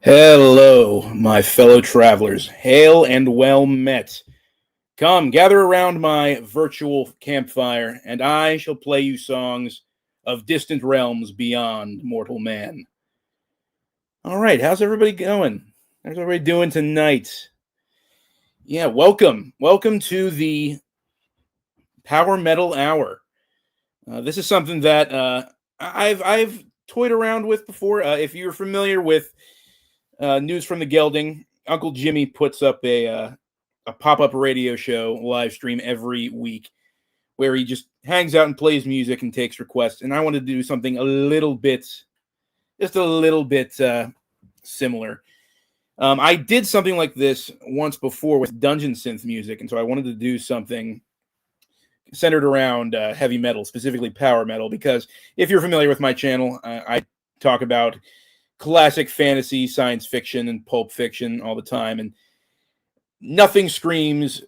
Hello, my fellow travelers. Hail and well met. Come, gather around my virtual campfire, and I shall play you songs of distant realms beyond mortal man. All right, how's everybody going? How's everybody doing tonight? Yeah, welcome. Welcome to the Power Metal Hour. This is something that I've toyed around with before. If you're familiar with news from the Gelding, Uncle Jimmy puts up a pop-up radio show live stream every week where he just hangs out and plays music and takes requests. And I wanted to do something just a little bit similar. I did something like this once before with dungeon synth music, and so I wanted to do something centered around heavy metal, specifically power metal, because if you're familiar with my channel, I talk about classic fantasy, science fiction, and pulp fiction all the time, and nothing screams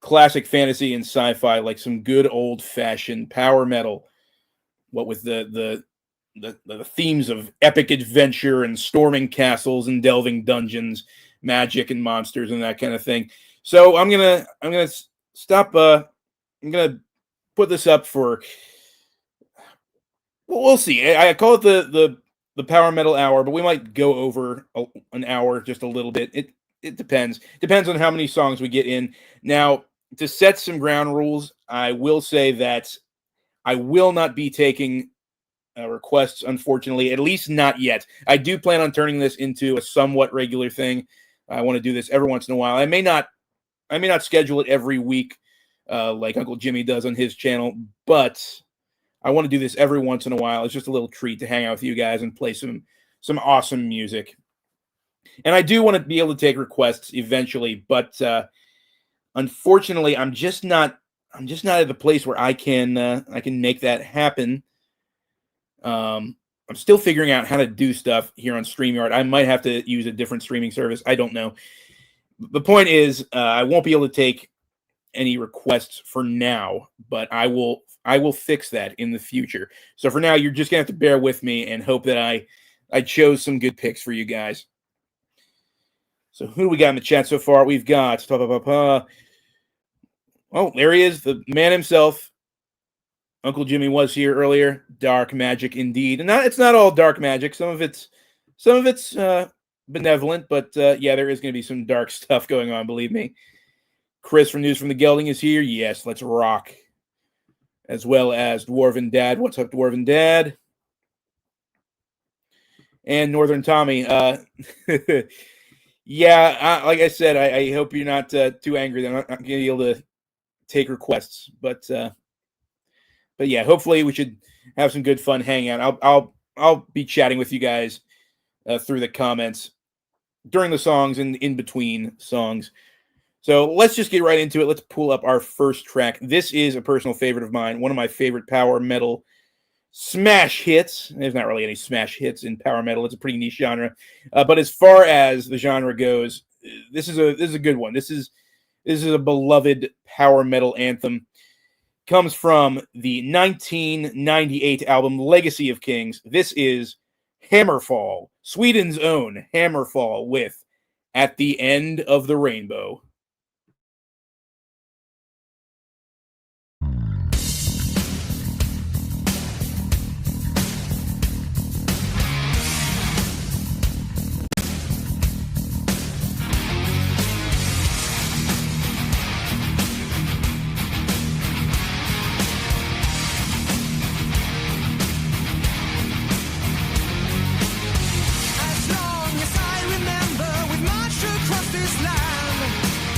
classic fantasy and sci-fi like some good old-fashioned power metal. What with the themes of epic adventure and storming castles and delving dungeons, magic and monsters and that kind of thing. So I'm gonna stop. I'm gonna put this up for. Well, we'll see. I call it the Power Metal Hour, but we might go over an hour just a little bit. It depends. Depends on how many songs we get in. Now, to set some ground rules, I will say that I will not be taking requests, unfortunately, at least not yet. I do plan on turning this into a somewhat regular thing. I want to do this every once in a while. I may not schedule it every week like Uncle Jimmy does on his channel, but I want to do this every once in a while. It's just a little treat to hang out with you guys and play some awesome music. And I do want to be able to take requests eventually, but unfortunately, I'm just not at the place where I can make that happen. I'm still figuring out how to do stuff here on StreamYard. I might have to use a different streaming service. I don't know. The point is, I won't be able to take any requests for now, but I will fix that in the future. So for now, you're just gonna have to bear with me and hope that I chose some good picks for you guys. So who do we got in the chat so far? We've got oh, there he is, the man himself. Uncle Jimmy was here earlier. Dark magic indeed, and it's not all dark magic. Some of it's benevolent, but yeah, there is going to be some dark stuff going on. Believe me. Chris from News from the Gelding is here. Yes, let's rock. As well as Dwarven Dad. What's up, Dwarven Dad? And Northern Tommy. Yeah, like I said, I hope you're not too angry that I'm not going to be able to take requests. But yeah, hopefully we should have some good fun hanging out. I'll be chatting with you guys through the comments during the songs and in between songs. So let's just get right into it. Let's pull up our first track. This is a personal favorite of mine, one of my favorite power metal smash hits. There's not really any smash hits in power metal. It's a pretty niche genre. But as far as the genre goes, this is a good one. This is a beloved power metal anthem. Comes from the 1998 album Legacy of Kings. This is Hammerfall, Sweden's own Hammerfall with At the End of the Rainbow. As long as I remember, we've marched across this land.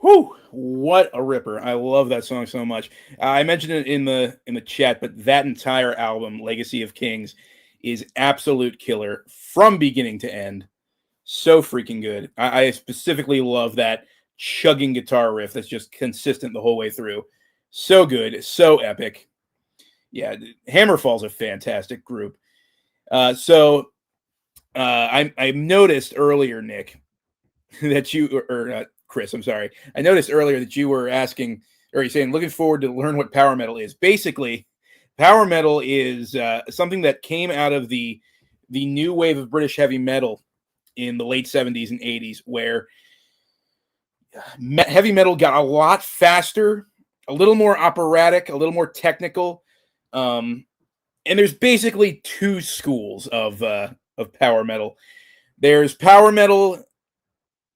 Whew, what a ripper! I love that song so much. I mentioned it in the chat, but that entire album, Legacy of Kings, is absolute killer from beginning to end. So freaking good. I specifically love that chugging guitar riff that's just consistent the whole way through. So good, so epic. Yeah, Hammerfall's a fantastic group. I noticed earlier, Nick, that you or Chris, I'm sorry. I noticed earlier that you were asking, or you're saying, looking forward to learn what power metal is. Basically, power metal is something that came out of the new wave of British heavy metal in the late 70s and 80s, where heavy metal got a lot faster, a little more operatic, a little more technical. And there's basically two schools of power metal. There's power metal.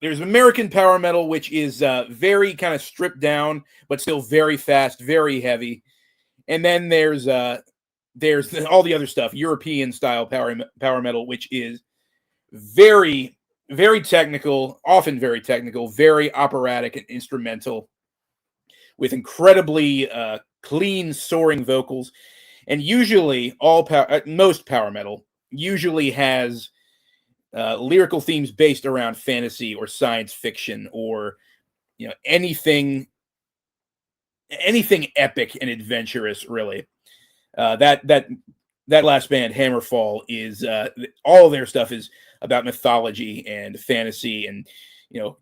There's American power metal, which is very kind of stripped down, but still very fast, very heavy. And then there's all the other stuff, European style power metal, which is very, very technical, often very technical, very operatic and instrumental, with incredibly clean, soaring vocals. And usually, most power metal usually has lyrical themes based around fantasy or science fiction, or anything epic and adventurous. Really, that last band, Hammerfall, is all of their stuff is about mythology and fantasy, and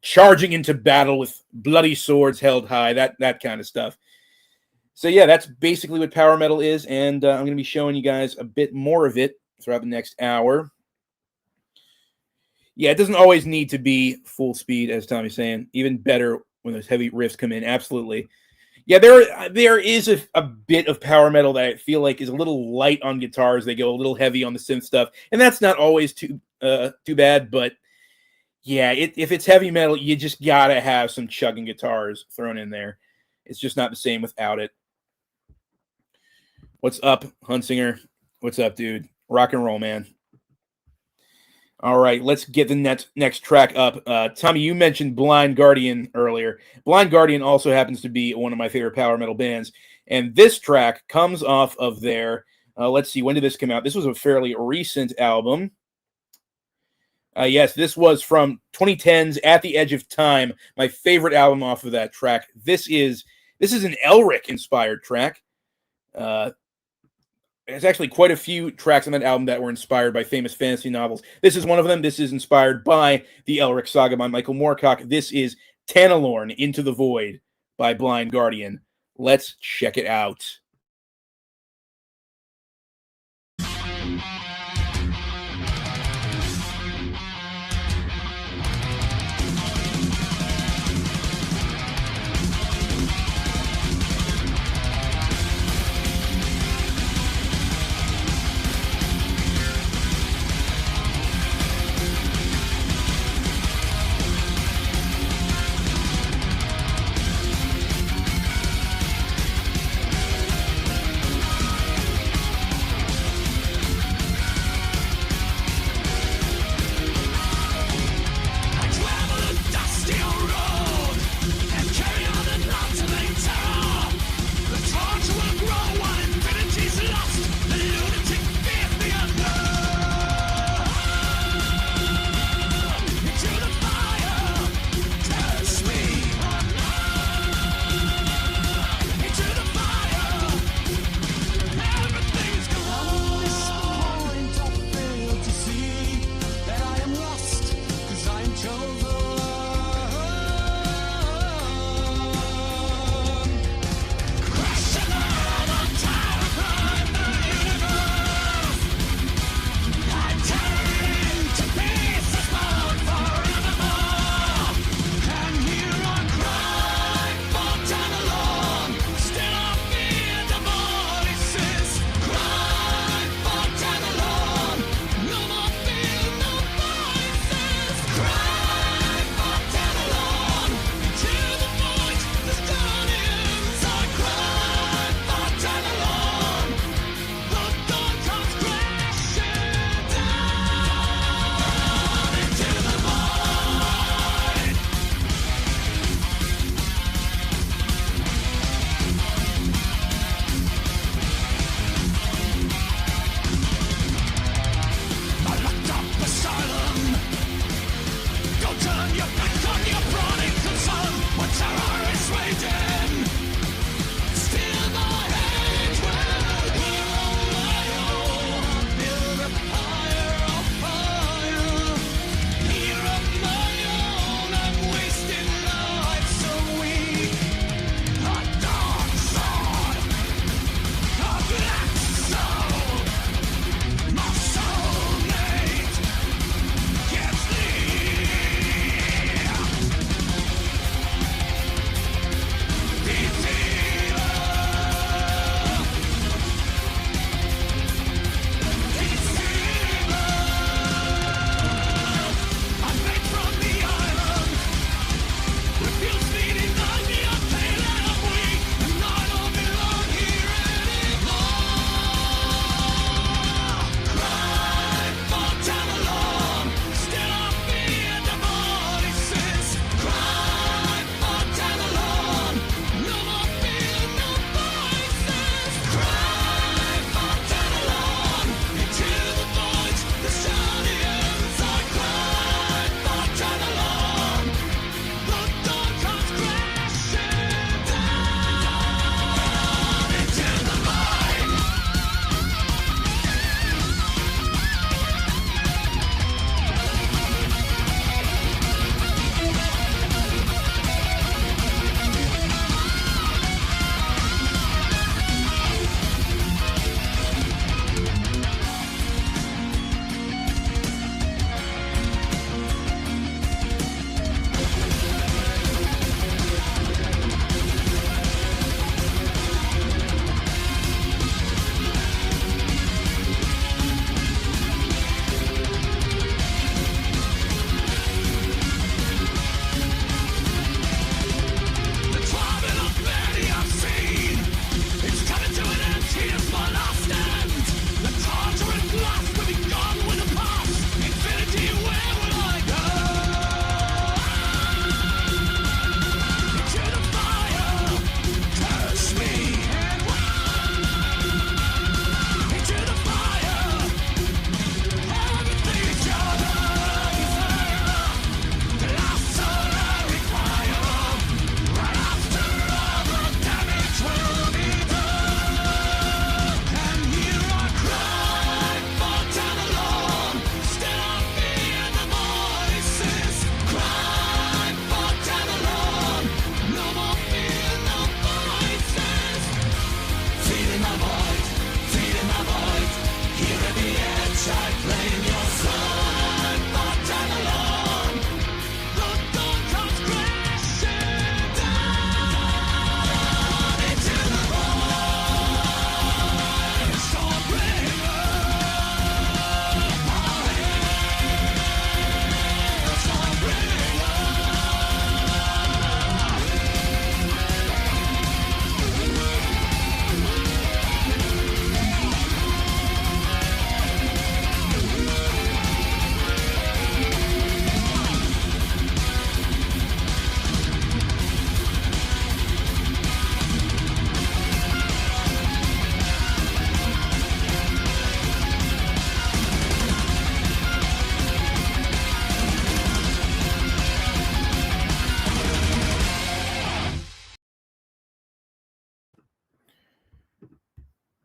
charging into battle with bloody swords held high. That kind of stuff. So yeah, that's basically what power metal is, and I'm going to be showing you guys a bit more of it throughout the next hour. Yeah, it doesn't always need to be full speed, as Tommy's saying. Even better when those heavy riffs come in. Absolutely. Yeah, there is a bit of power metal that I feel like is a little light on guitars. They go a little heavy on the synth stuff, and that's not always too bad. But yeah, if it's heavy metal, you just gotta have some chugging guitars thrown in there. It's just not the same without it. What's up, Hunsinger? What's up, dude? Rock and roll, man. All right, let's get the next track up. Tommy, you mentioned Blind Guardian earlier. Blind Guardian also happens to be one of my favorite power metal bands. And this track comes off of their, let's see, when did this come out? This was a fairly recent album. Yes, this was from 2010's At the Edge of Time, my favorite album off of that track. This is an Elric-inspired track. There's actually quite a few tracks on that album that were inspired by famous fantasy novels. This is one of them. This is inspired by the Elric saga by Michael Moorcock. This is Tanalorn, Into the Void by Blind Guardian. Let's check it out.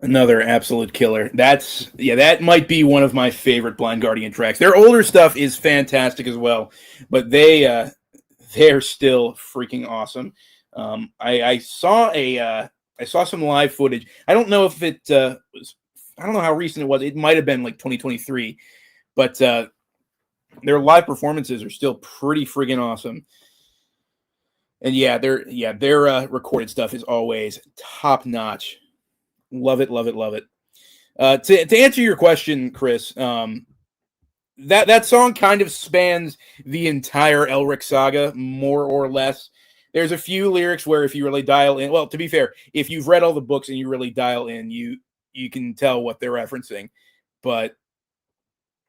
Another absolute killer. That might be one of my favorite Blind Guardian tracks. Their older stuff is fantastic as well, but they're still freaking awesome. I saw I saw some live footage. I don't know if it was. I don't know how recent it was. It might have been like 2023, but their live performances are still pretty friggin' awesome. And their recorded stuff is always top notch. Love it, love it, love it. To answer your question, Chris, that song kind of spans the entire Elric saga, more or less. There's a few lyrics where if you really dial in, well, to be fair, if you've read all the books and you really dial in, you can tell what they're referencing. But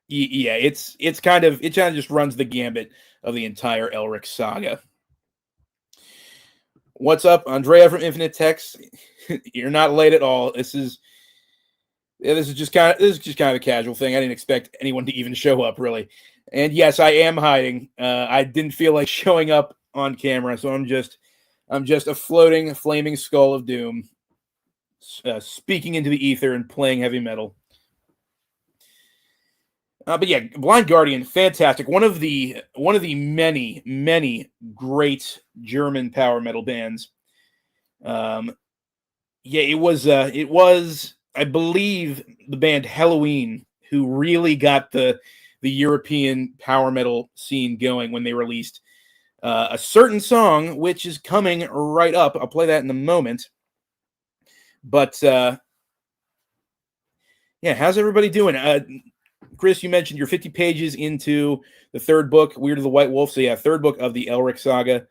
yeah, it kind of just runs the gambit of the entire Elric saga. What's up, Andrea from Infinite Text? You're not late at all. This is just kind of a casual thing. I didn't expect anyone to even show up, really. And yes, I am hiding. I didn't feel like showing up on camera, so I'm just a floating, flaming skull of doom, speaking into the ether and playing heavy metal. But yeah, Blind Guardian, fantastic. One of the many, many great German power metal bands. It was I believe the band Halloween who really got the European power metal scene going when they released a certain song, which is coming right up. I'll play that in a moment. But how's everybody doing? Chris, you mentioned you're 50 pages into the third book, Weird of the White Wolf. So yeah, third book of the Elric saga.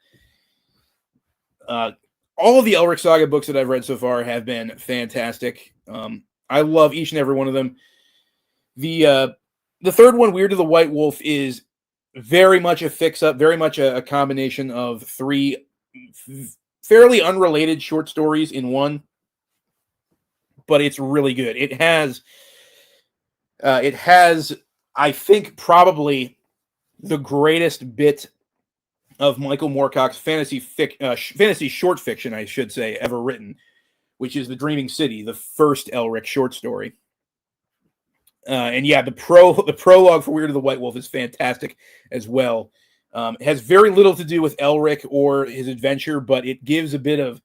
All of the Elric saga books that I've read so far have been fantastic. I love each and every one of them. The third one, Weird of the White Wolf, is very much a fix-up, very much a combination of three fairly unrelated short stories in one, but it's really good. It has, I think, probably the greatest bit of Michael Moorcock's fantasy short fiction, I should say, ever written, which is The Dreaming City, the first Elric short story. The prologue for Weird of the White Wolf is fantastic as well. It has very little to do with Elric or his adventure, but it gives a bit of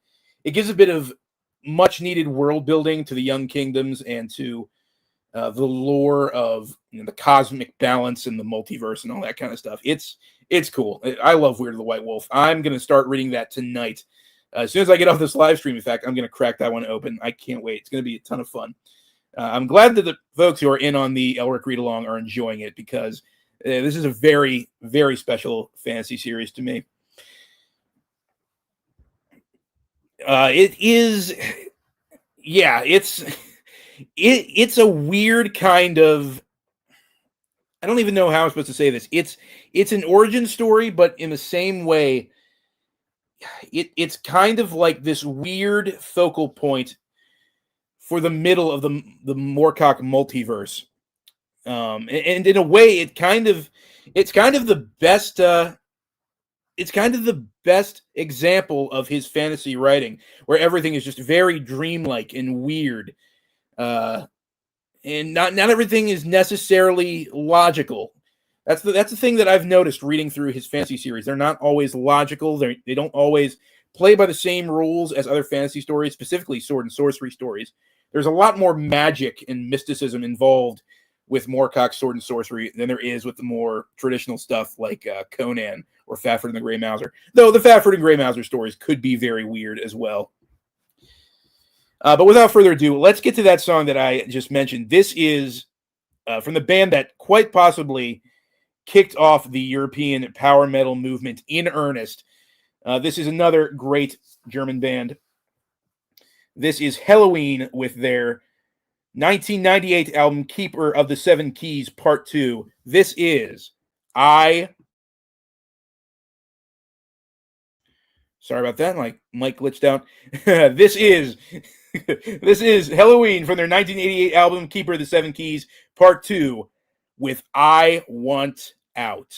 much needed world building to the Young Kingdoms and to the lore of the cosmic balance and the multiverse and all that kind of stuff. It's cool. I love Weird of the White Wolf. I'm going to start reading that tonight. As soon as I get off this live stream, in fact, I'm going to crack that one open. I can't wait. It's going to be a ton of fun. I'm glad that the folks who are in on the Elric read-along are enjoying it because this is a very, very special fantasy series to me. It's a weird kind of, I don't even know how I'm supposed to say this. It's an origin story, but in the same way, it's kind of like this weird focal point for the middle of the Moorcock multiverse. And in a way, it's kind of the best example of his fantasy writing, where everything is just very dreamlike and weird. And not everything is necessarily logical. That's the thing that I've noticed reading through his fantasy series. They're not always logical. They don't always play by the same rules as other fantasy stories, specifically sword and sorcery stories. There's a lot more magic and mysticism involved with Moorcock's sword and sorcery than there is with the more traditional stuff like Conan or Fafhrd and the Grey Mouser. Though the Fafhrd and Grey Mouser stories could be very weird as well. But without further ado, let's get to that song that I just mentioned. This is from the band that quite possibly kicked off the European power metal movement in earnest. This is another great German band. This is Halloween with their 1998 album Keeper of the Seven Keys Part 2. This is Sorry about that. My mic glitched out. This is Halloween from their 1988 album Keeper of the Seven Keys Part 2 with I Want Out.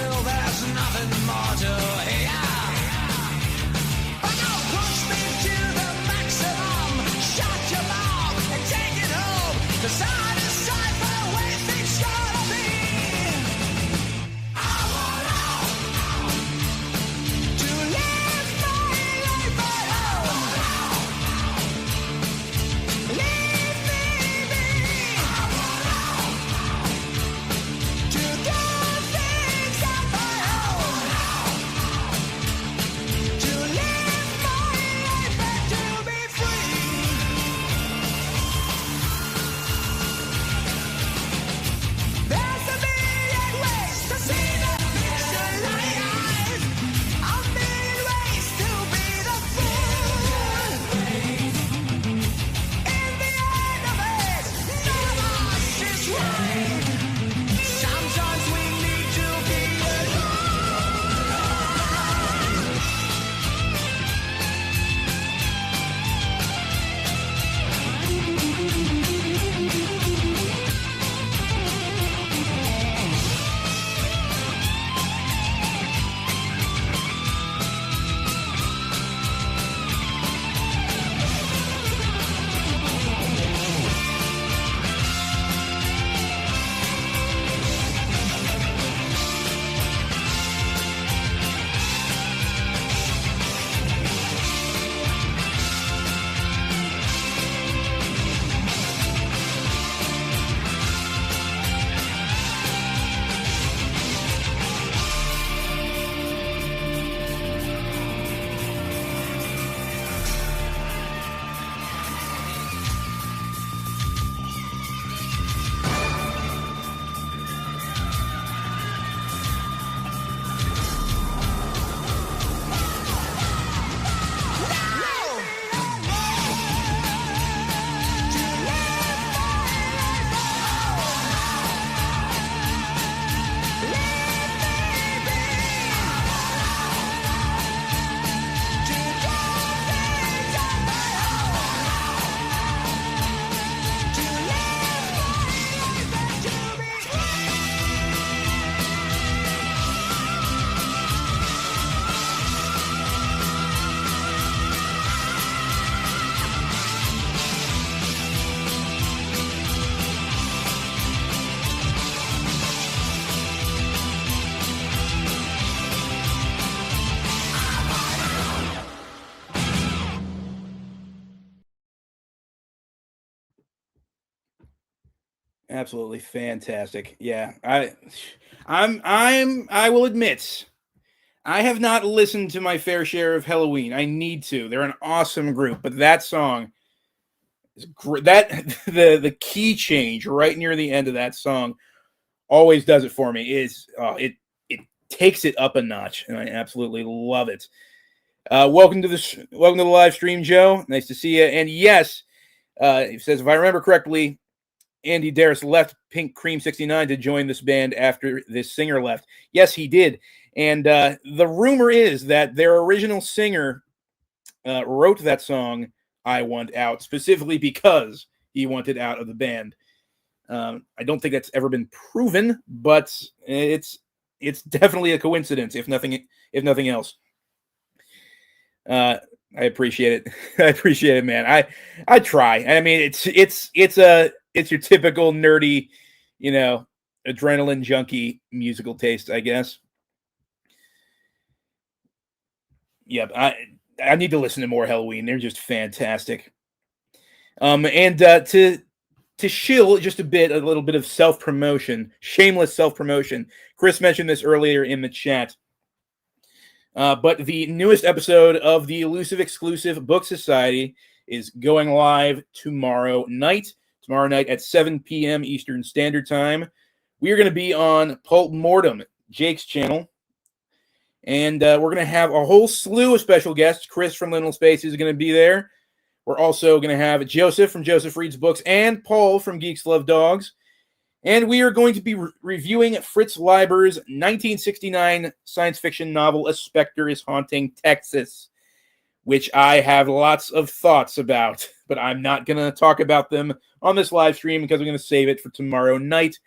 till there's nothing more to hear. But now push me to the maximum, shut your mouth and take it home, 'cause I decipher the way things gotta be. I want out to live my life at home. Leave me be. I want out to do things on my own. To live my life and to be free. There's a million ways to see the picture life. A million ways to be the fool. In the end of it, none of us is right. Sometimes we need to be Absolutely fantastic. Yeah, I will admit, I have not listened to my fair share of Halloween. I need to. They're an awesome group, but that song is great. That the key change right near the end of that song always does it for me. It takes it up a notch, and I absolutely love it. Welcome to the live stream, Joe. Nice to see you. And yes, it says if I remember correctly, Andy Darris left Pink Cream 69 to join this band after this singer left. Yes, he did. And the rumor is that their original singer wrote that song, I Want Out, specifically because he wanted out of the band. I don't think that's ever been proven, but it's definitely a coincidence, if nothing else. I appreciate it. I appreciate it, man. I try. I mean, it's your typical nerdy, adrenaline junkie musical taste, I guess. Yep, I need to listen to more Halloween. They're just fantastic. And to shill just a little bit of self-promotion, shameless self-promotion. Chris mentioned this earlier in the chat. But the newest episode of the Elusive Exclusive Book Society is going live tomorrow night at 7 p.m. Eastern Standard Time. We are going to be on Pulp Mortem, Jake's channel. And we're going to have a whole slew of special guests. Chris from Liminal Space is going to be there. We're also going to have Joseph from Joseph Reads Books and Paul from Geeks Love Dogs. And we are going to be reviewing Fritz Leiber's 1969 science fiction novel, A Spectre is Haunting Texas, which I have lots of thoughts about, but I'm not going to talk about them on this live stream because I'm going to save it for tomorrow night.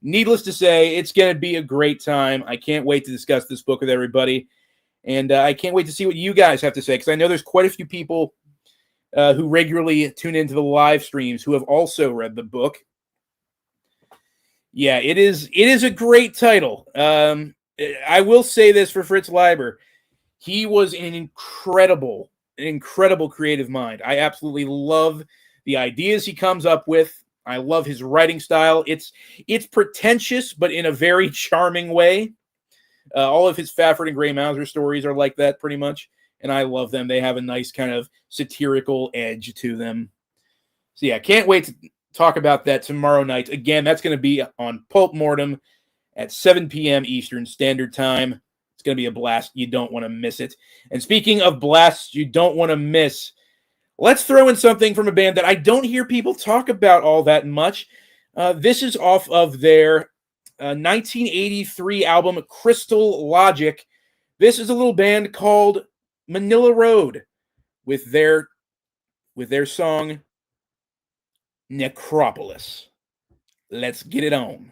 needless to say, it's going to be a great time. I can't wait to discuss this book with everybody. And I can't wait to see what you guys have to say, because I know there's quite a few people who regularly tune into the live streams who have also read the book. Yeah, it is a great title. I will say this for Fritz Leiber. He was an incredible creative mind. I absolutely love the ideas he comes up with. I love his writing style. It's pretentious, but in a very charming way. All of his Fafford and Gray Mauser stories are like that pretty much, and I love them. They have a nice kind of satirical edge to them. So yeah, can't wait to talk about that tomorrow night. Again, that's going to be on Pulp Mortem at 7 p.m. Eastern Standard Time. It's going to be a blast. You don't want to miss it. And speaking of blasts you don't want to miss, let's throw in something from a band that I don't hear people talk about all that much. This is off of their 1983 album, Crystal Logic. This is a little band called Manila Road with their song Necropolis. Let's get it on.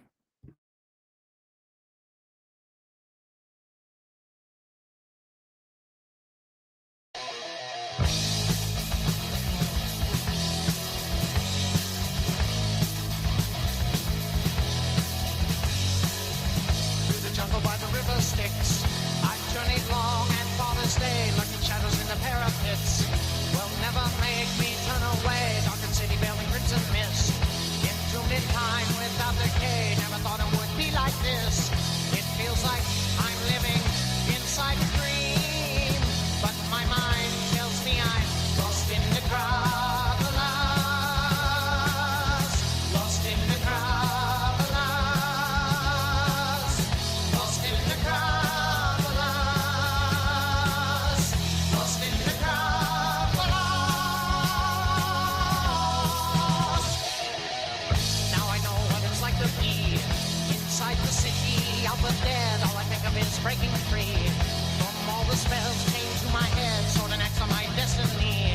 Styx. I've journeyed long and far this day, lurking shadows in the parapets. Will never make me turn away, darkened city veiled in crimson mist. Entombed in time without decay, never thought it would be like this. It feels like I'm living inside a dream, but my mind tells me I'm lost in the crowd. Lost in the crowd. Breaking free from all the spells chained to my head, sword and axe on my destiny.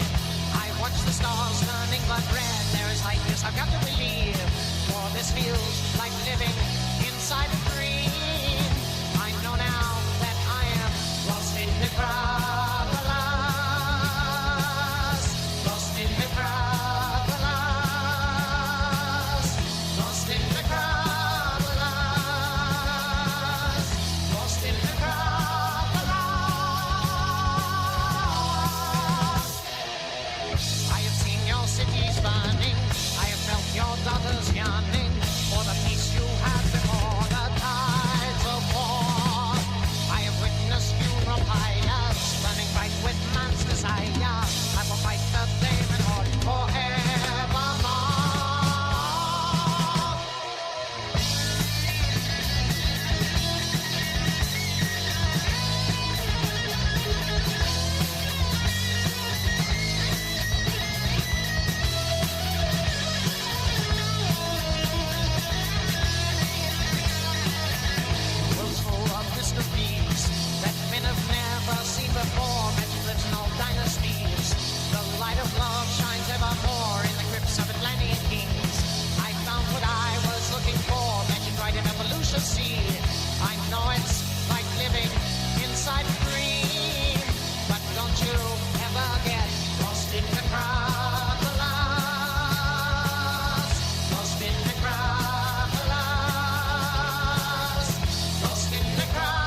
I watch the stars turning blood red. There is light, yes, I've got to believe, for this feels like living inside a dream. I know now that I am lost in the crowd, alas. Lost in the crowd, alas. Lost in the crowd. Your daughters yearning for the peace you had before the tides of war. I have witnessed funeral pyres burning bright with man's desire. I will fight the demon horde forevermore. Before magic lives in all dynasties. The light of love shines evermore in the crypts of Atlantean kings. I found what I was looking for, magic right in evolution seed. I know it's like living inside a dream, but don't you ever get lost in the crowd, alas. Lost in the crowd, alas. Lost in the crowd.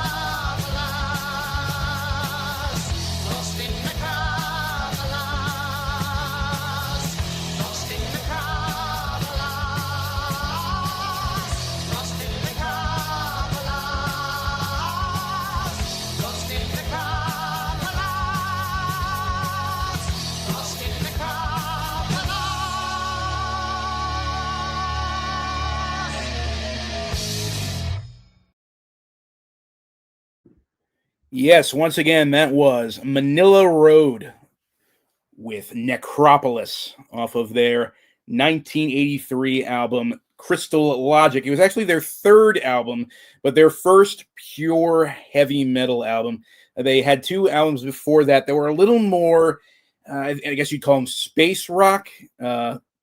Yes, once again, that was Manila Road with Necropolis off of their 1983 album, Crystal Logic. It was actually their third album, but their first pure heavy metal album. They had two albums before that that were a little more, I guess you'd call them space rock,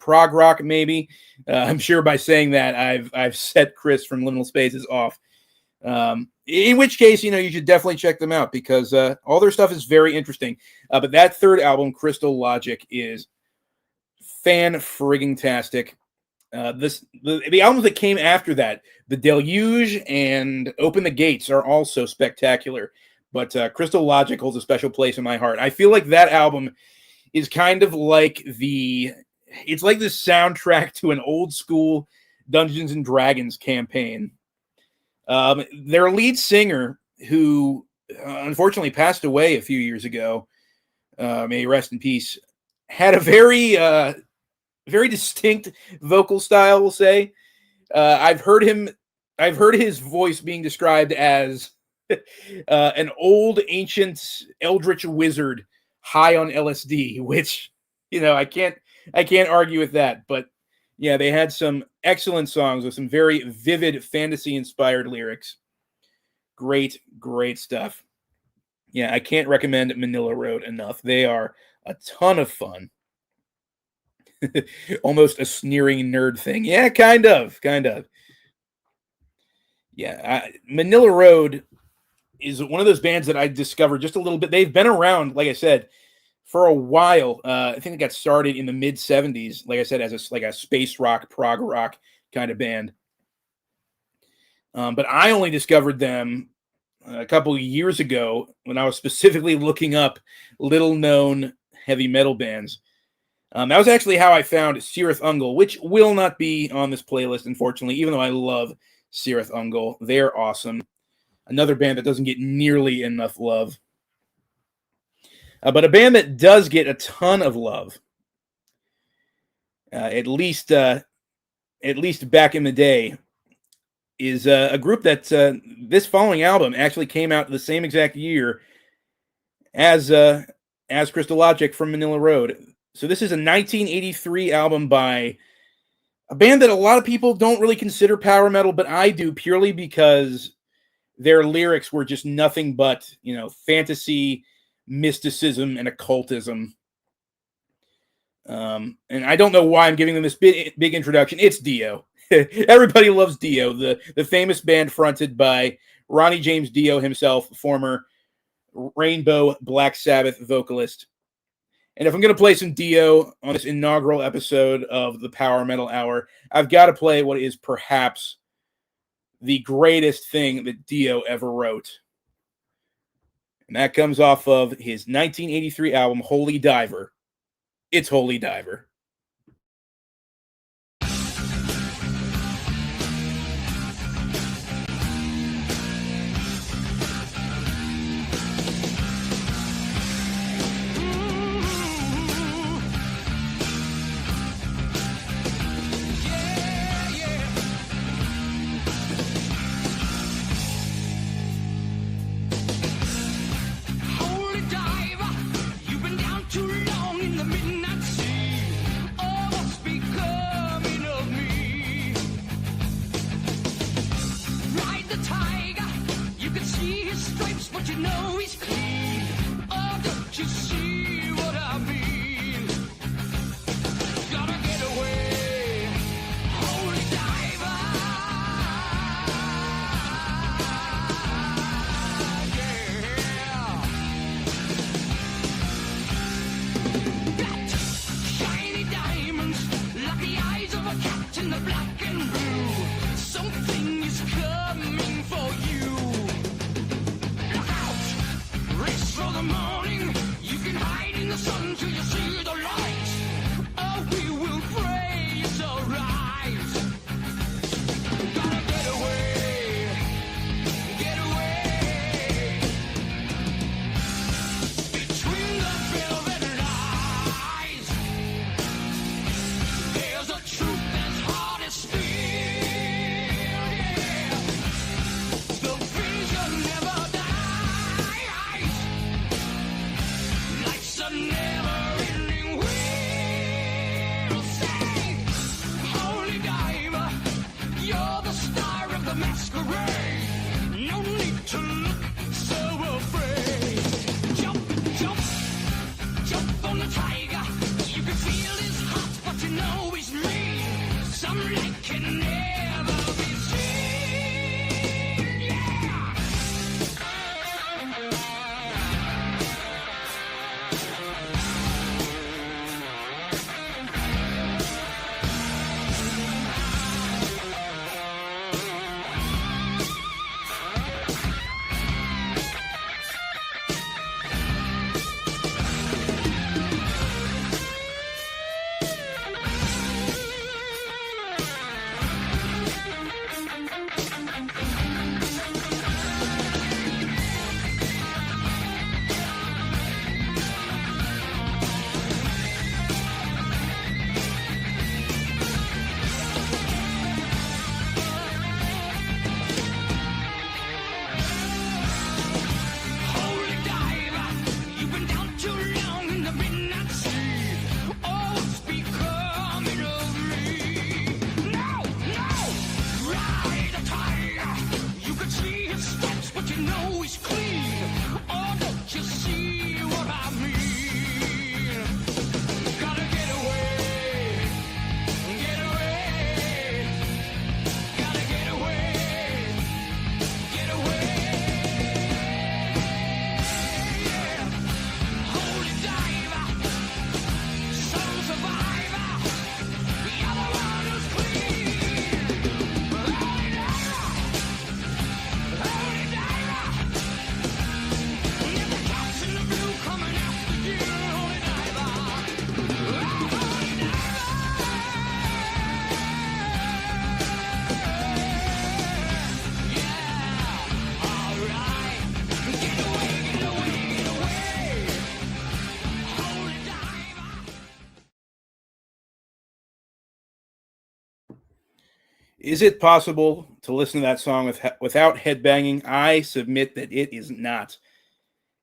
prog rock, maybe. I'm sure by saying that I've set Chris from Liminal Spaces off. In which case, you should definitely check them out because all their stuff is very interesting. But that third album, Crystal Logic, is fan-frigging-tastic. The albums that came after that, The Deluge and Open the Gates, are also spectacular. But Crystal Logic holds a special place in my heart. I feel like that album is kind of like it's like the soundtrack to an old school Dungeons and Dragons campaign. Their lead singer, who unfortunately passed away a few years ago, may he rest in peace, had a very distinct vocal style, we'll say. I've heard his voice being described as an old ancient eldritch wizard high on LSD, which, I can't argue with that. But yeah, they had some excellent songs with some very vivid fantasy-inspired lyrics. Great, great stuff. Yeah, I can't recommend Manila Road enough. They are a ton of fun. Almost a sneering nerd thing. Yeah, kind of. Yeah, Manila Road is one of those bands that I discovered just a little bit. They've been around, like I said, for a while. I think it got started in the mid-'70s, like I said, as a space rock, prog rock kind of band. But I only discovered them a couple of years ago when I was specifically looking up little-known heavy metal bands. That was actually how I found Cirith Ungol, which will not be on this playlist, unfortunately, even though I love Cirith Ungol. They're awesome. Another band that doesn't get nearly enough love. But a band that does get a ton of love, at least back in the day, is a group that this following album actually came out the same exact year as Crystal Logic from Manila Road. So this is a 1983 album by a band that a lot of people don't really consider power metal, but I do, purely because their lyrics were just nothing but, fantasy, mysticism, and occultism. And I don't know why I'm giving them this big introduction. It's Dio. Everybody loves Dio, the famous band fronted by Ronnie James Dio himself, former Rainbow Black Sabbath vocalist. And if I'm going to play some Dio on this inaugural episode of the Power Metal Hour, I've got to play what is perhaps the greatest thing that Dio ever wrote. And that comes off of his 1983 album, Holy Diver. It's Holy Diver. Holy diver, you've been down too long in the midnight sea. Oh, what's becoming of me? Ride the tiger, you can see his stripes, but you know he's clean. Oh, don't you see what I mean? Gotta get away, holy diver. Shiny diamonds, like the eyes of a cat in the black and blue. Something is coming for you. Look out! Race for the morning. You can hide in the sun till you see the light. Oh, we will pray it's alright. Gotta get away. Get away. Between the velvet lies, there's a truth that's hard as steel. Yeah. The vision never dies. Life's a never-ending Is it possible to listen to that song without headbanging? I submit that it is not.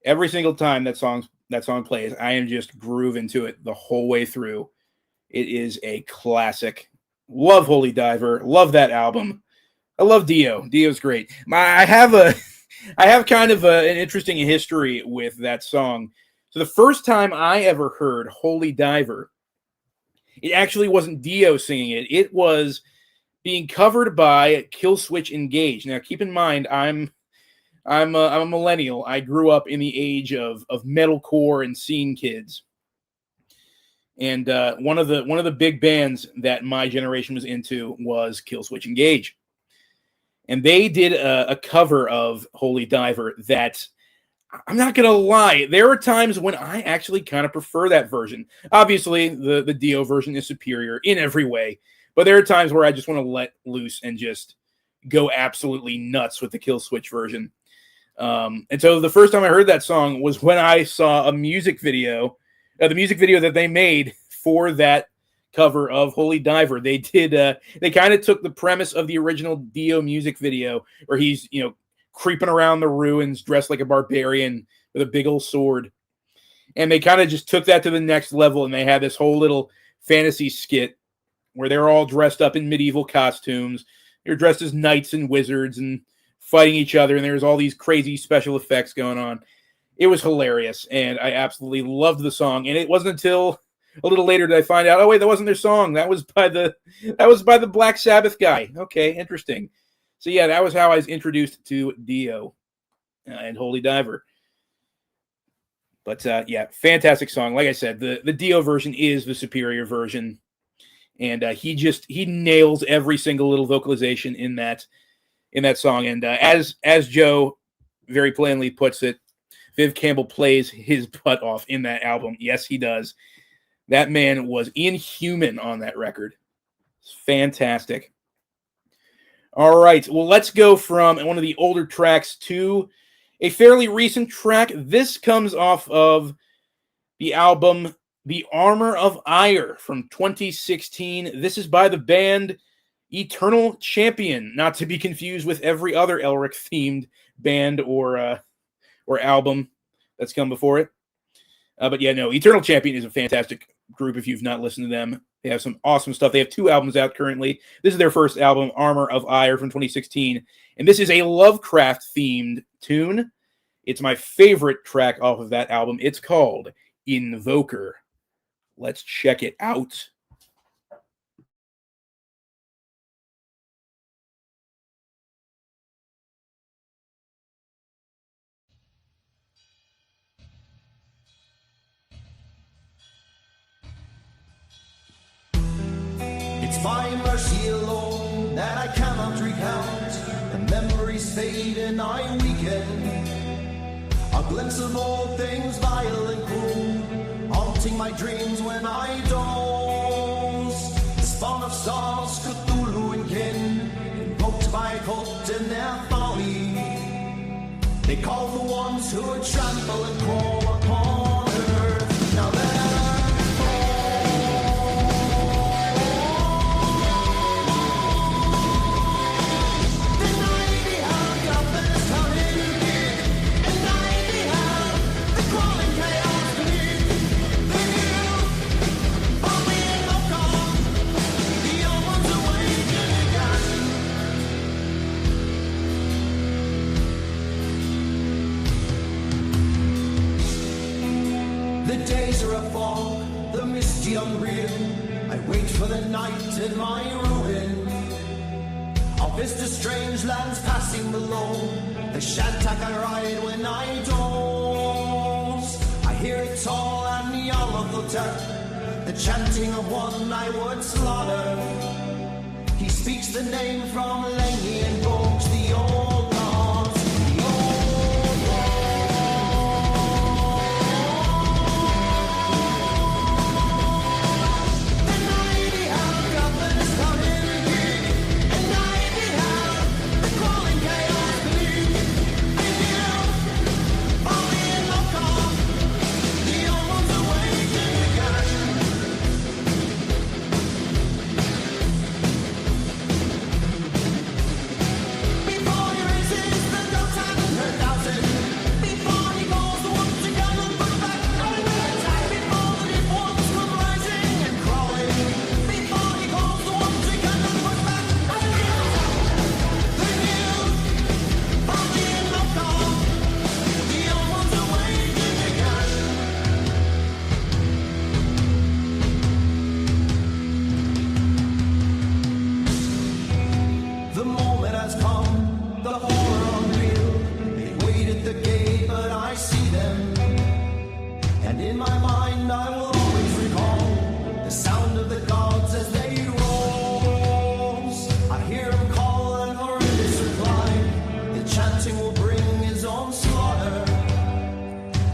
Every single time that song plays, I am just grooving to it the whole way through. It is a classic. Love Holy Diver. Love that album. I love Dio. Dio's great. I have kind of an interesting history with that song. So the first time I ever heard Holy Diver, it actually wasn't Dio singing it. It was being covered by Killswitch Engage. Now, keep in mind, I'm a millennial. I grew up in the age of metalcore and scene kids. And one of the big bands that my generation was into was Killswitch Engage. And they did a cover of Holy Diver that, I'm not going to lie, there are times when I actually kind of prefer that version. Obviously, the Dio version is superior in every way, but there are times where I just want to let loose and just go absolutely nuts with the Killswitch version. And so the first time I heard that song was when I saw a music video, the music video that they made for that cover of Holy Diver. They did, they kind of took the premise of the original Dio music video where he's, creeping around the ruins dressed like a barbarian with a big old sword. And they kind of just took that to the next level, and they had this whole little fantasy skit where they're all dressed up in medieval costumes. They're dressed as knights and wizards and fighting each other, and there's all these crazy special effects going on. It was hilarious, and I absolutely loved the song. And it wasn't until a little later did I find out, oh wait, that wasn't their song. That was by the Black Sabbath guy. Okay, interesting. So yeah, that was how I was introduced to Dio and Holy Diver. But yeah, fantastic song. Like I said, the Dio version is the superior version, and he nails every single little vocalization in that song. And as Joe very plainly puts it, Viv Campbell plays his butt off in that album. Yes, he does. That man was inhuman on that record. It's fantastic. All right, well, let's go from one of the older tracks to a fairly recent track. This comes off of the album The Armor of Ire from 2016. This is by the band Eternal Champion, not to be confused with every other Elric-themed band or album that's come before it. But yeah, no, Eternal Champion is a fantastic group if you've not listened to them. They have some awesome stuff. They have 2 albums out currently. This is their first album, Armor of Ire from 2016. And this is a Lovecraft-themed tune. It's my favorite track off of that album. It's called Invoker. Let's check it out. It's by mercy alone that I cannot recount, and memories fade and I weaken. A glimpse of all things vile and cruel, haunting my dreams when I doze. The spawn of stars, Cthulhu and kin, invoked by a cult in their folly. They call the ones who would trample and crawl upon earth. Now the misty unreal, I wait for the night in my ruin. I'll visit strange lands passing below, the shantak I ride when I doze. I hear it all and the yell of the death, the chanting of one I would slaughter. He speaks the name from Langley and invokes the old gods, the old gods.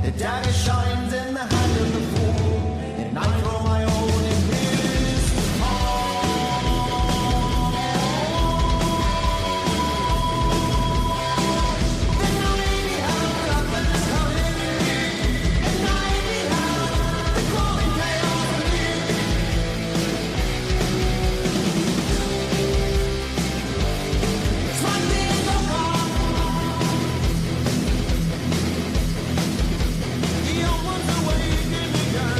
The dagger shines in the hand of the fool, and I throw my own in his The night behind nothing is coming, the night behind the crawling chaos of me. It's my days are gone. The young ones awaken again.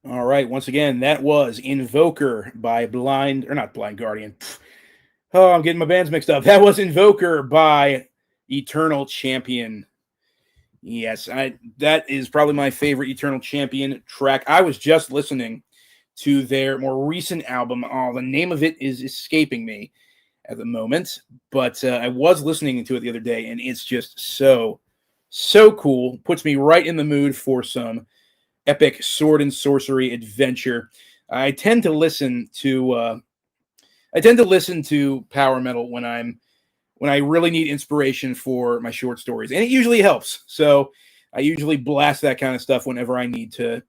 All right. Once again, that was Invoker by not Blind Guardian. Oh, I'm getting my bands mixed up. That was Invoker by Eternal Champion. Yes, that is probably my favorite Eternal Champion track. I was just listening to their more recent album. Oh, the name of it is escaping me at the moment, but I was listening to it the other day, and it's just so cool. Puts me right in the mood for some epic sword and sorcery adventure. I tend to listen to power metal when I really need inspiration for my short stories, and it usually helps. So I usually blast that kind of stuff whenever I need to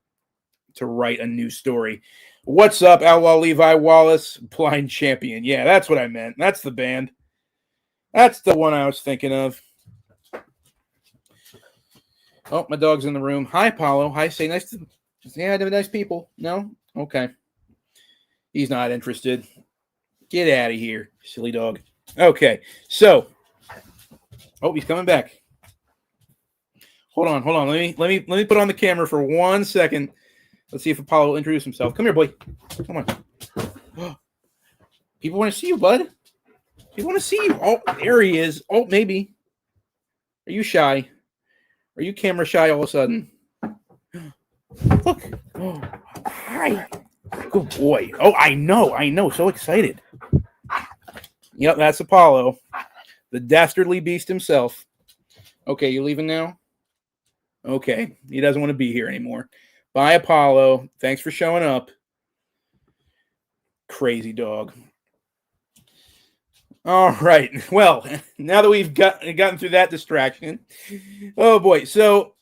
write a new story. What's up, Outlaw Levi Wallace, Blind Champion? Yeah, that's what I meant. That's the band. That's the one I was thinking of. Oh, my dog's in the room. Hi, Paulo. Hi, say nice to... Yeah, they're nice people. No? Okay. He's not interested. Get out of here, silly dog. Okay, so... Oh, he's coming back. Hold on. Let me put on the camera for 1 second. Let's see if Apollo will introduce himself. Come here, boy. Come on. People want to see you, bud. People want to see you. Oh, there he is. Oh, maybe. Are you shy? Are you camera shy all of a sudden? Look. Oh, hi. Good boy. Oh, I know. So excited. Yep, that's Apollo. The dastardly beast himself. Okay, you leaving now? Okay. He doesn't want to be here anymore. Bye, Apollo. Thanks for showing up. Crazy dog. All right. Well, now that we've gotten through that distraction, oh boy. So,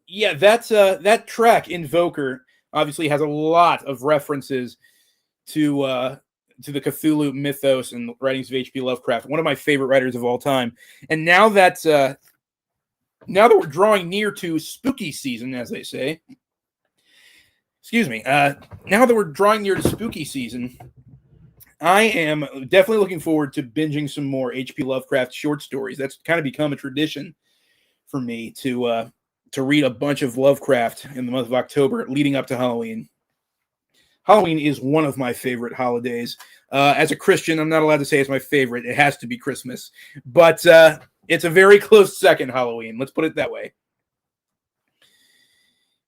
yeah, that track Invoker obviously has a lot of references to the Cthulhu mythos and writings of H.P. Lovecraft, one of my favorite writers of all time. And now that we're drawing near to spooky season, as they say, excuse me. Now that we're drawing near to spooky season, I am definitely looking forward to binging some more H.P. Lovecraft short stories. That's kind of become a tradition for me to read a bunch of Lovecraft in the month of October leading up to Halloween. Halloween is one of my favorite holidays. As a Christian, I'm not allowed to say it's my favorite. It has to be Christmas. But it's a very close second, Halloween. Let's put it that way.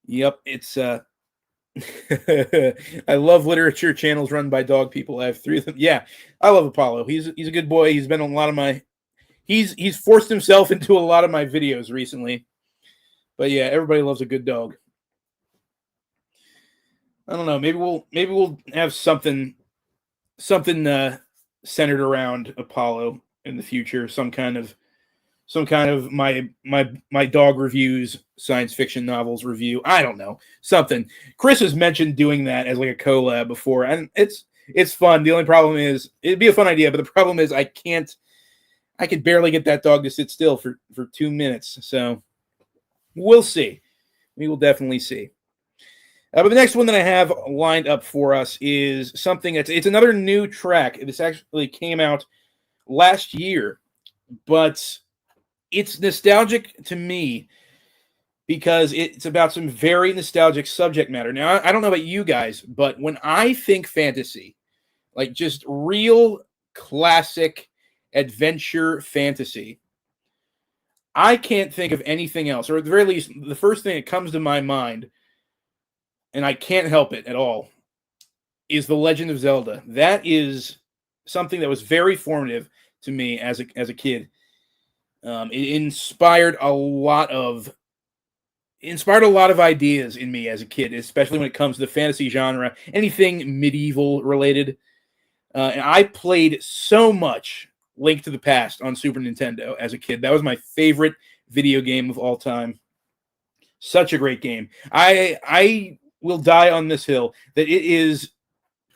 Yep, it's... I love literature channels run by dog people. I have 3 of them. Yeah, I love Apollo. He's a good boy. He's been on a lot of my... He's forced himself into a lot of my videos recently. But yeah, everybody loves a good dog. I don't know. Maybe we'll have something centered around Apollo in the future. Some kind of some kind of my dog reviews science fiction novels review. I don't know, something. Chris has mentioned doing that as like a collab before, and it's fun. The only problem is it'd be a fun idea, but the problem is I could barely get that dog to sit still for 2 minutes. So we'll see. We will definitely see. But the next one that I have lined up for us is something it's another new track. This actually came out last year, but it's nostalgic to me because it's about some very nostalgic subject matter. Now, I don't know about you guys, but when I think fantasy, like just real classic adventure fantasy, I can't think of anything else, or at the very least, the first thing that comes to my mind, and I can't help it at all, is The Legend of Zelda. That is something that was very formative to me as a kid. It inspired a lot of ideas in me as a kid, especially when it comes to the fantasy genre, anything medieval related. And I played so much Link to the Past on Super Nintendo as a kid. That was my favorite video game of all time. Such a great game. I will die on this hill that it is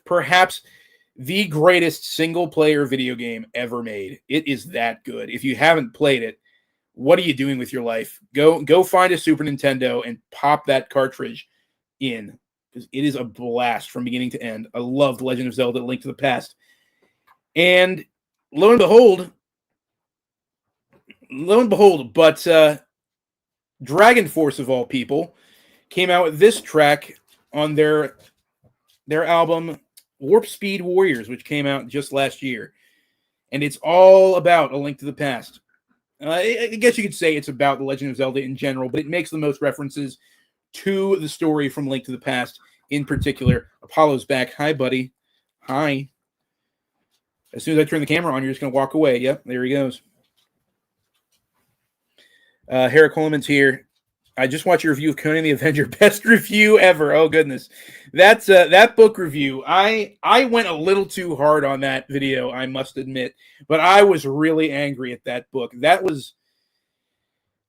perhaps the greatest single-player video game ever made. It is that good. If you haven't played it, what are you doing with your life? Go find a Super Nintendo and pop that cartridge in, because it is a blast from beginning to end. I love The Legend of Zelda: Link to the Past. And lo and behold, but Dragon Force, of all people, came out with this track on their album Warp Speed Warriors, which came out just last year. And it's all about A Link to the Past. I guess you could say it's about The Legend of Zelda in general, but it makes the most references to the story from Link to the Past in particular. Apollo's back. Hi, buddy. Hi. As soon as I turn the camera on, you're just going to walk away. Yep, there he goes. Hera Coleman's here. I just watched your review of Conan the Avenger. Best review ever. Oh, goodness. That's that book review. I went a little too hard on that video, I must admit. But I was really angry at that book. That was...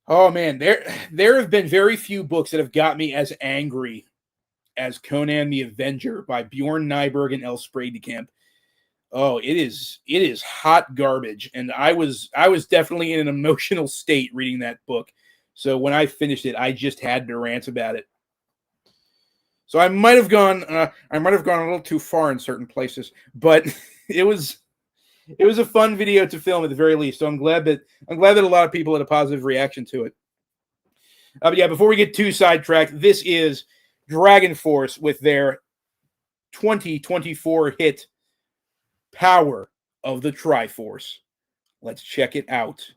Oh, man. There have been very few books that have got me as angry as Conan the Avenger by Bjorn Nyberg and L. Spradekamp. Oh, it is hot garbage. And I was definitely in an emotional state reading that book. So when I finished it, I just had to rant about it. So I might have gone a little too far in certain places, but it was a fun video to film at the very least. So I'm glad that a lot of people had a positive reaction to it. But yeah, before we get too sidetracked, this is Dragon Force with their 2024 hit Power of the Triforce. Let's check it out.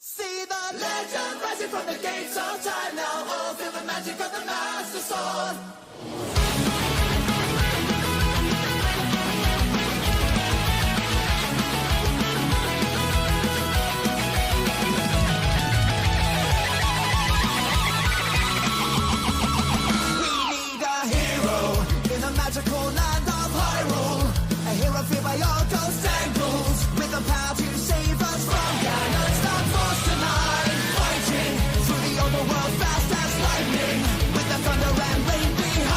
See the legend rising from the gates of time now. All feel the magic of the Master Sword. We need a hero in the magical land of Hyrule. A hero feared by all ghosts and ghouls, with the power to save us from Ganon's dark force tonight. Fighting through the overworld fast as lightning, with the thunder and rain behind.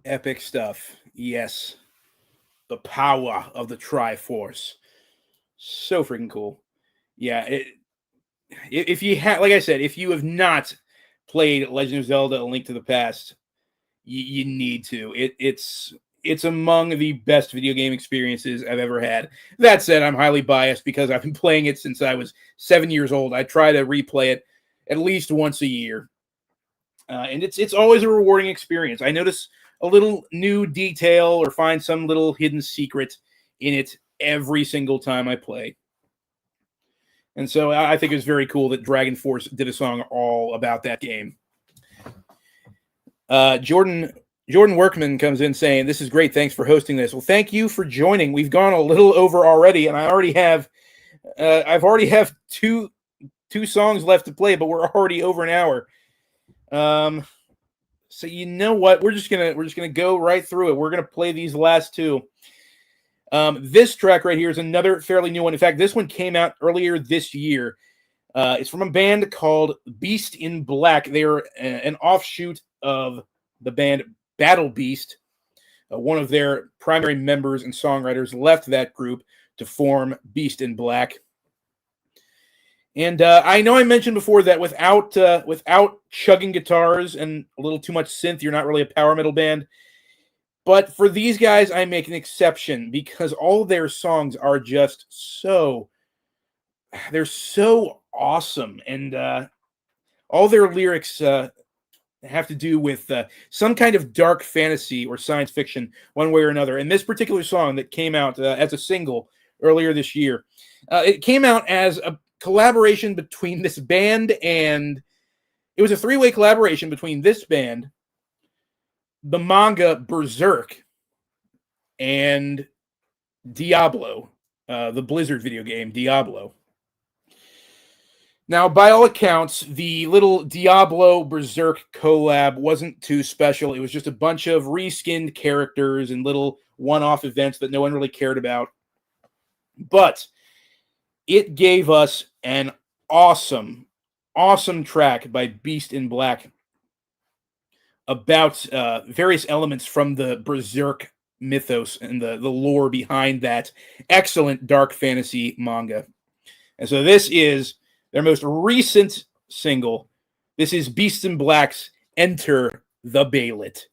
Epic stuff. Yes. The power of the Triforce. So freaking cool. Yeah, if you have, like I said, if you have not played Legend of Zelda: A Link to the Past, you need to. It's among the best video game experiences I've ever had. That said, I'm highly biased because I've been playing it since I was 7 years old. I try to replay it at least once a year, and it's always a rewarding experience. I notice a little new detail or find some little hidden secret in it every single time I play. And so I think it was very cool that Dragon Force did a song all about that game. Jordan Workman comes in saying, "This is great. Thanks for hosting this." Well, thank you for joining. We've gone a little over already, and I've already have two songs left to play, but we're already over an hour. So you know what? We're just gonna go right through it. We're gonna play these last two. This track right here is another fairly new one. In fact, this one came out earlier this year. It's from a band called Beast in Black. They're an offshoot of the band Battle Beast. One of their primary members and songwriters left that group to form Beast in Black. And I know I mentioned before that without chugging guitars and a little too much synth, you're not really a power metal band. But for these guys, I make an exception because all their songs are just they're so awesome. And all their lyrics have to do with some kind of dark fantasy or science fiction, one way or another. And this particular song that came out as a single earlier this year, it came out as a collaboration between this band and it was a three-way collaboration between this band, the manga Berserk, and Diablo, the Blizzard video game Diablo. Now, by all accounts, the little Diablo Berserk collab wasn't too special. It was just a bunch of reskinned characters and little one-off events that no one really cared about. But it gave us an awesome track by Beast in Black about various elements from the Berserk mythos and the lore behind that excellent dark fantasy manga. And so this is their most recent single. This is Beast in Black's Enter the Bailet.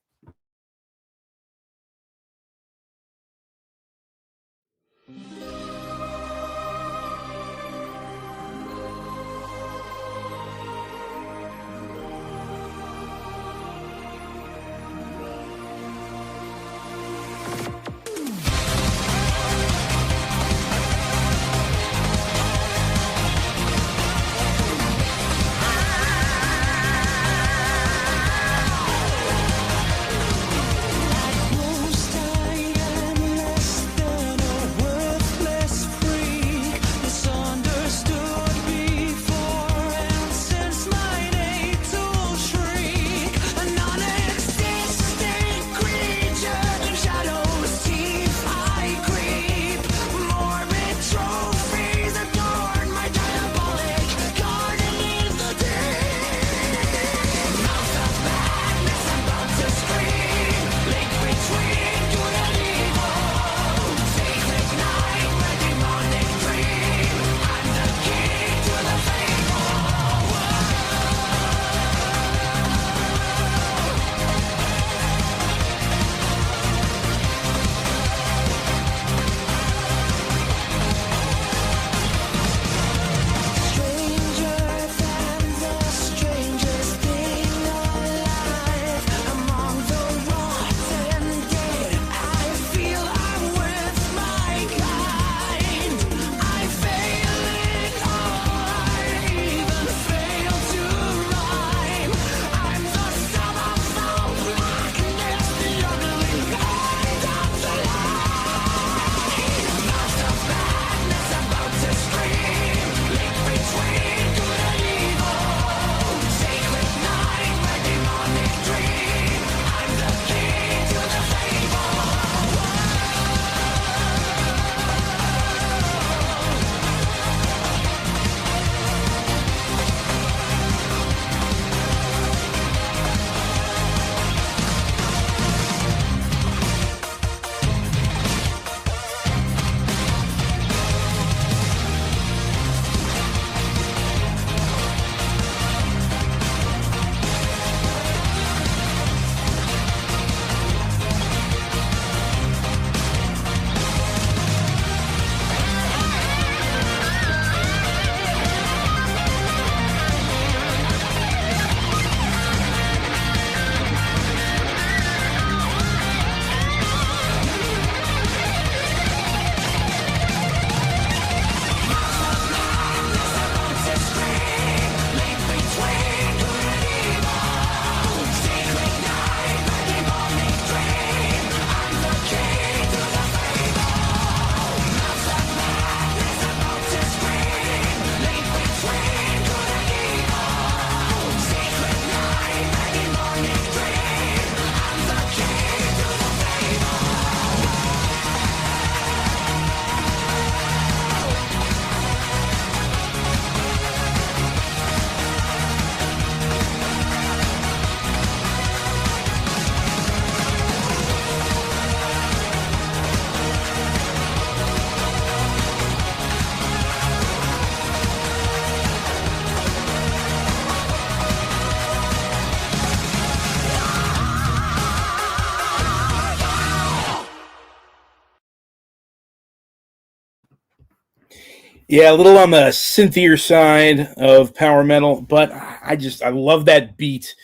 Yeah, a little on the synthier side of power metal, but I love that beat.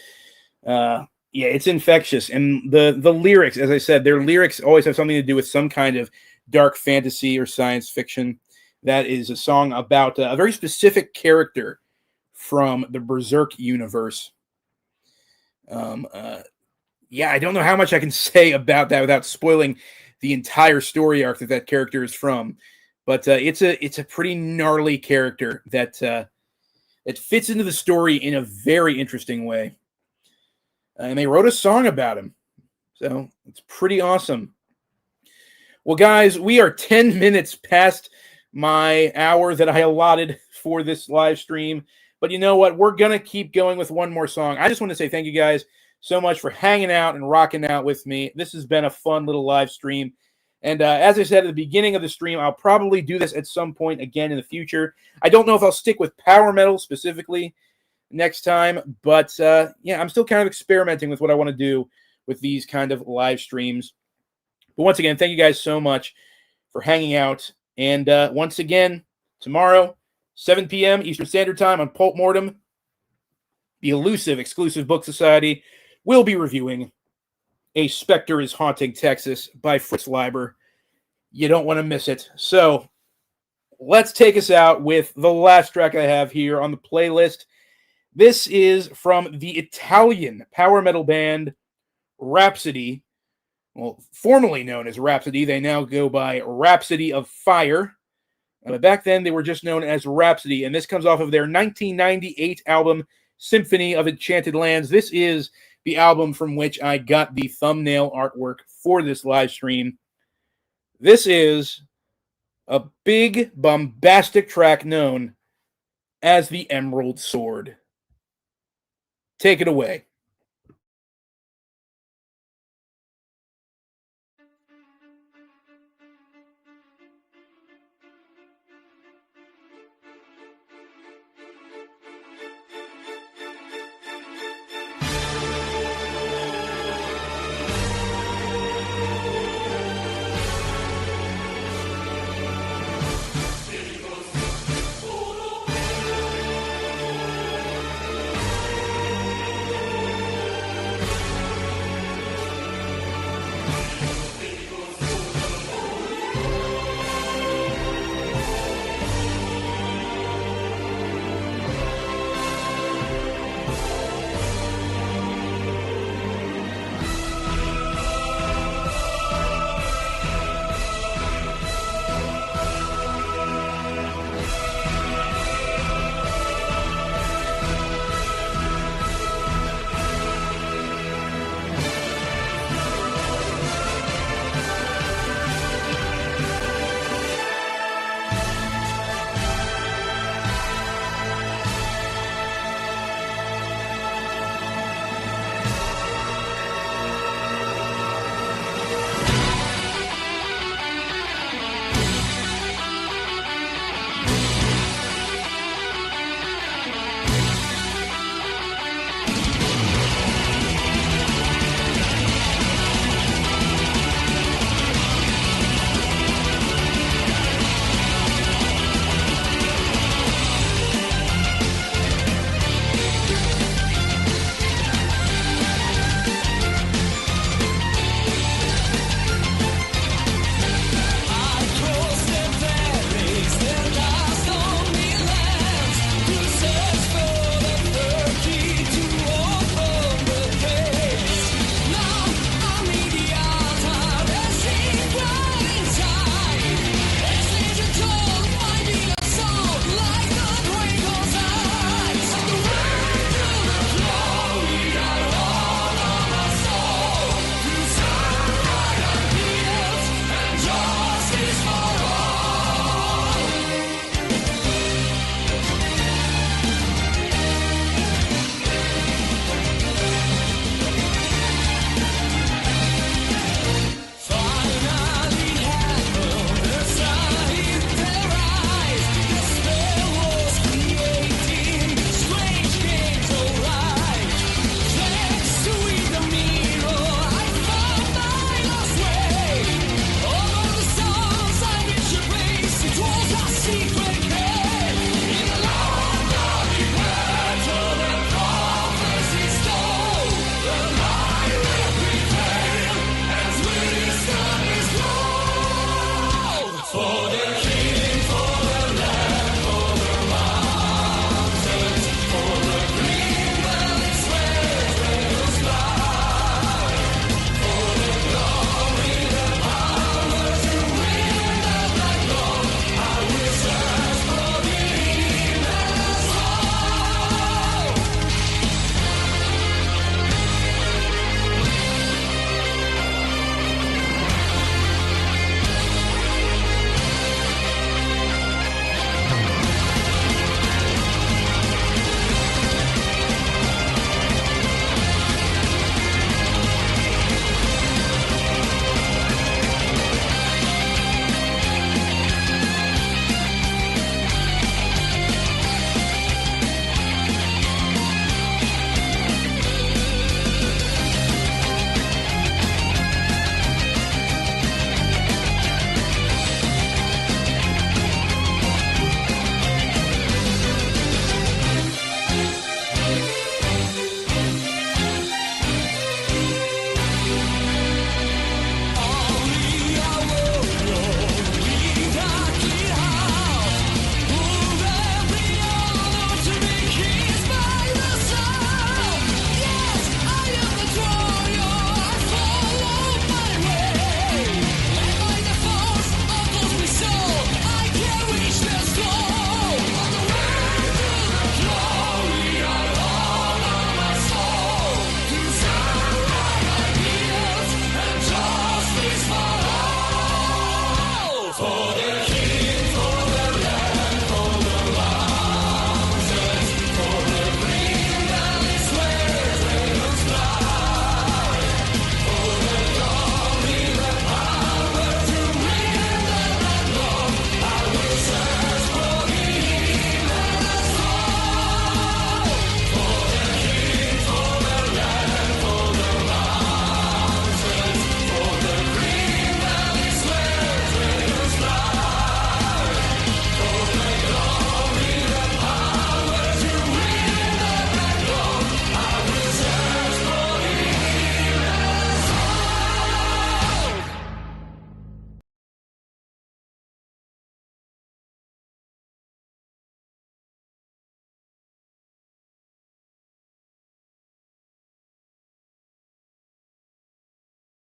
Yeah, it's infectious, and the lyrics, as I said, their lyrics always have something to do with some kind of dark fantasy or science fiction. That is a song about a very specific character from the Berserk universe. Um, uh, yeah, I don't know how much I can say about that without spoiling the entire story arc that that character is from, but it's a pretty gnarly character that that fits into the story in a very interesting way. And they wrote a song about him, so it's pretty awesome. Well, guys, we are 10 minutes past my hour that I allotted for this live stream. But you know what? We're going to keep going with one more song. I just want to say thank you guys so much for hanging out and rocking out with me. This has been a fun little live stream. And as I said at the beginning of the stream, I'll probably do this at some point again in the future. I don't know if I'll stick with power metal specifically next time, but yeah, I'm still kind of experimenting with what I want to do with these kind of live streams. But once again, thank you guys so much for hanging out. And once again, tomorrow, 7 p.m. Eastern Standard Time on Pulp Mortem, the elusive exclusive book society will be reviewing A Spectre is Haunting Texas by Fritz Leiber. You don't want to miss it. So let's take us out with the last track I have here on the playlist. This is from the Italian power metal band Rhapsody. Well, formerly known as Rhapsody, they now go by Rhapsody of Fire. But back then, they were just known as Rhapsody, and this comes off of their 1998 album, Symphony of Enchanted Lands. This is the album from which I got the thumbnail artwork for this live stream. This is a big, bombastic track known as the Emerald Sword. Take it away.